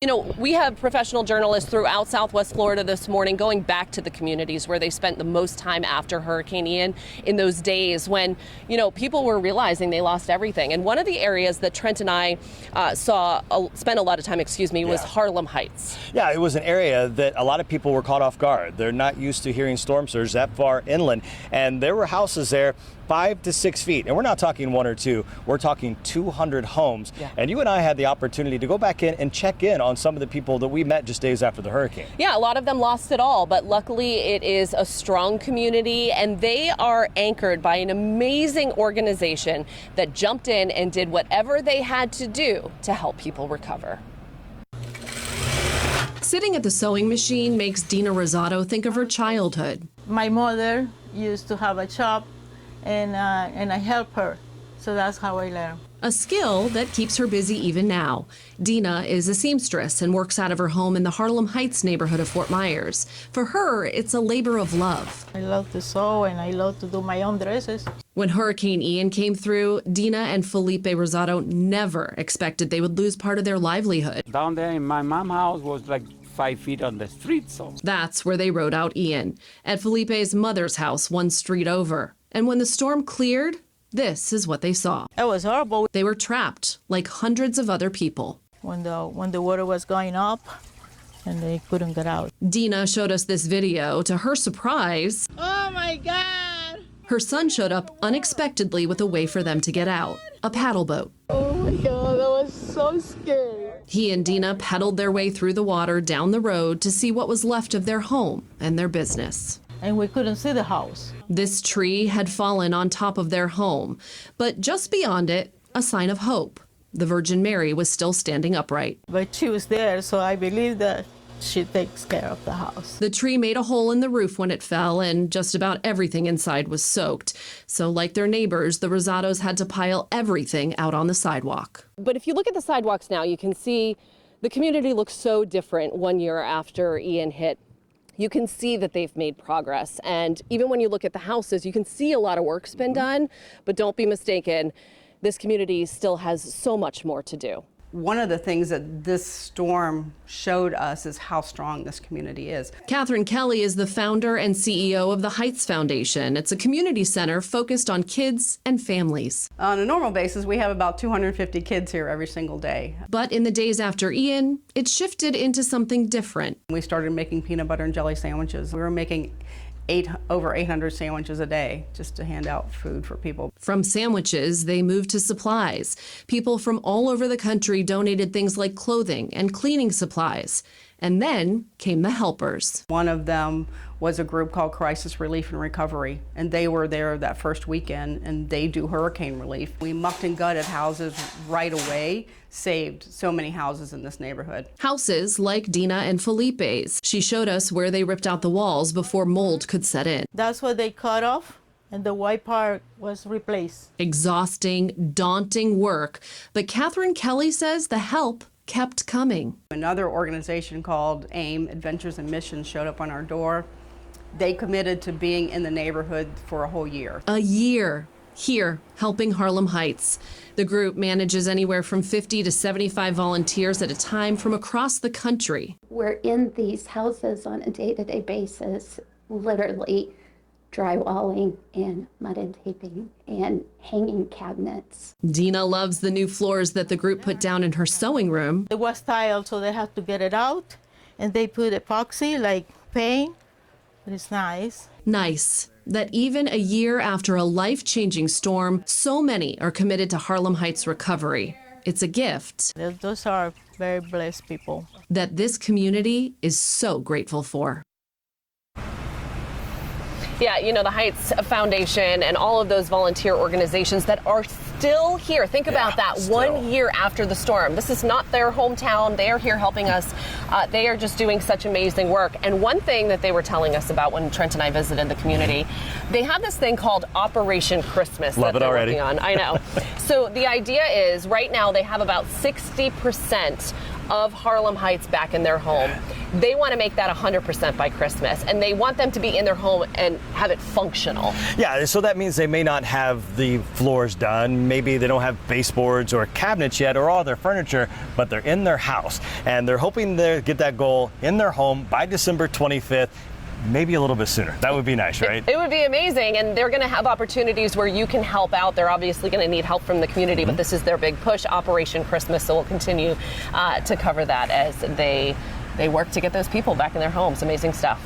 You know, we have professional journalists throughout Southwest Florida this morning going back to the communities where they spent the most time after Hurricane Ian in those days when, you know, people were realizing they lost everything. And one of the areas that Trent and I spent a lot of time, was Harlem Heights. Yeah, it was an area that a lot of people were caught off guard. They're not used to hearing storm surge that far inland. And there were houses there 5 to 6 feet. And we're not talking one or two, we're talking 200 homes. Yeah. And you and I had the opportunity to go back in and check in on some of the people that we met just days after the hurricane. Yeah, a lot of them lost it all, but luckily it is a strong community and they are anchored by an amazing organization that jumped in and did whatever they had to do to help people recover. Sitting at the sewing machine makes Dina Rosado think of her childhood. My mother used to have a shop and I help her. So that's how I learned. A skill that keeps her busy even now. Dina is a seamstress and works out of her home in the Harlem Heights neighborhood of Fort Myers. For her, it's a labor of love. I love to sew and I love to do my own dresses. When Hurricane Ian came through, Dina and Felipe Rosado never expected they would lose part of their livelihood. Down there in my mom's house was like 5 feet on the street. So that's where they rode out Ian, at Felipe's mother's house 1 street over. And when the storm cleared, this is what they saw. It was horrible. They were trapped like hundreds of other people. When the water was going up and they couldn't get out. Dina showed us this video. To her surprise, oh my God! Her son showed up unexpectedly with a way for them to get out, a paddle boat. Oh my God, that was so scary. He and Dina paddled their way through the water down the road to see what was left of their home and their business. And we couldn't see the house. This tree had fallen on top of their home, but just beyond it, a sign of hope. The Virgin Mary was still standing upright. But she was there, so I believe that she takes care of the house. The tree made a hole in the roof when it fell, and just about everything inside was soaked. So like their neighbors, the Rosados had to pile everything out on the sidewalk. But if you look at the sidewalks now, you can see the community looks so different 1 year after Ian hit. You can see that they've made progress. And even when you look at the houses, you can see a lot of work's been done, but don't be mistaken, this community still has so much more to do. One of the things that this storm showed us is how strong this community is. Catherine Kelly is the founder and CEO of the Heights Foundation. It's a community center focused on kids and families. On a normal basis, we have about 250 kids here every single day. But in the days after Ian, it shifted into something different. We started making peanut butter and jelly sandwiches. We were making over 800 sandwiches a day just to hand out food for people. From sandwiches, they moved to supplies. People from all over the country donated things like clothing and cleaning supplies. And then came the helpers. One of them was a group called Crisis Relief and Recovery, and they were there that first weekend, and they do hurricane relief. We mucked and gutted houses right away, saved so many houses in this neighborhood. Houses like Dina and Felipe's. She showed us where they ripped out the walls before mold could set in. That's what they cut off, and the white part was replaced. Exhausting, daunting work, but Catherine Kelly says the help kept coming. Another organization called AIM, Adventures and Missions, showed up on our door. They committed to being in the neighborhood for a whole year. A year here helping Harlem Heights. The group manages anywhere from 50 to 75 volunteers at a time from across the country. We're in these houses on a day-to-day basis, literally drywalling and mud and taping and hanging cabinets. Dina loves the new floors that the group put down in her sewing room. It was tiled, so they had to get it out, and they put epoxy, like paint. It's nice. Nice that even a year after a life-changing storm, so many are committed to Harlem Heights recovery. It's a gift. Those are very blessed people that this community is so grateful for. Yeah, you know, the Heights Foundation and all of those volunteer organizations that are still here. Think about that, still. 1 year after the storm. This is not their hometown. They are here helping us. They are just doing such amazing work. And one thing that they were telling us about when Trent and I visited the community, they have this thing called Operation Christmas. Love that it they're already. Working on. I know. So the idea is right now they have about 60% of Harlem Heights back in their home. They want to make that 100% by Christmas, and they want them to be in their home and have it functional. Yeah, so that means they may not have the floors done. Maybe they don't have baseboards or cabinets yet or all their furniture, but they're in their house. And they're hoping to get that goal in their home by December 25th. Maybe a little bit sooner. That would be nice, right? It would be amazing, and they're going to have opportunities where you can help out. They're obviously going to need help from the community, but this is their big push, Operation Christmas, so we'll continue to cover that as they work to get those people back in their homes. Amazing stuff.